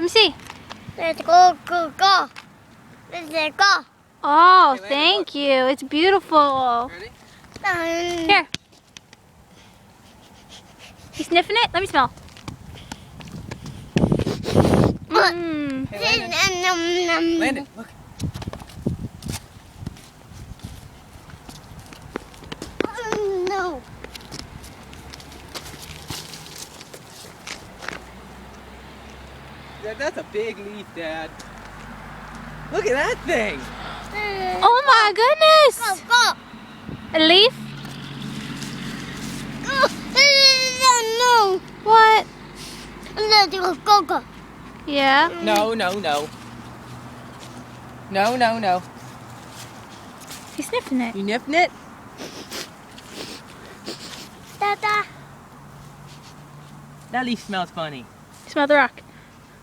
me see. Let's go, go, go. Let's go. Oh, thank you. It's beautiful. Ready? Here. You sniffing it? Let me smell. Mmm. Hey, Landon. Landon, look. No. Dad, that's a big leaf, Dad. Look at that thing. Oh my goodness. Go, A leaf? go. No. What? Let's go, go, go. Yeah. No, no, no. No, no, no. He's sniffing it. You nipping it? Dada. That leaf smells funny. Smell the rock.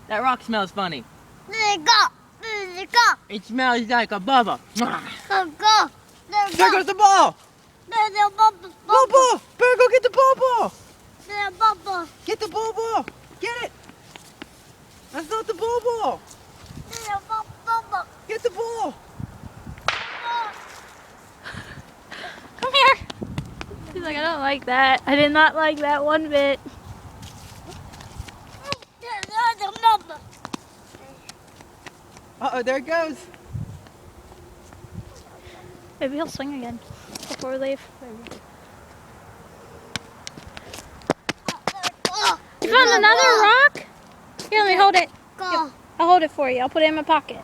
That rock smells funny. Let's go. Let's go. It smells like a bubble. Mwah. Go, go. Let's There go. goes the ball. Let's go, bubble. Ball, ball. Better go get the ball, ball. Let's bubble. Get the ball, ball. Get it. That's not the ball, ball. Let's bubble. Get the ball. Come here. He's like, I don't like that. I did not like that one bit. Uh-oh, there it goes. Maybe he'll swing again before we leave. You found another rock? Here, let me hold it. Go, I'll hold it for you. I'll put it in my pocket.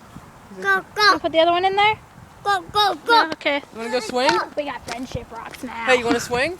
go, I'll go, put the other one in there? go, go, Yeah, go. okay. You want to go swing? We got friendship rocks now. Hey, you want to swing?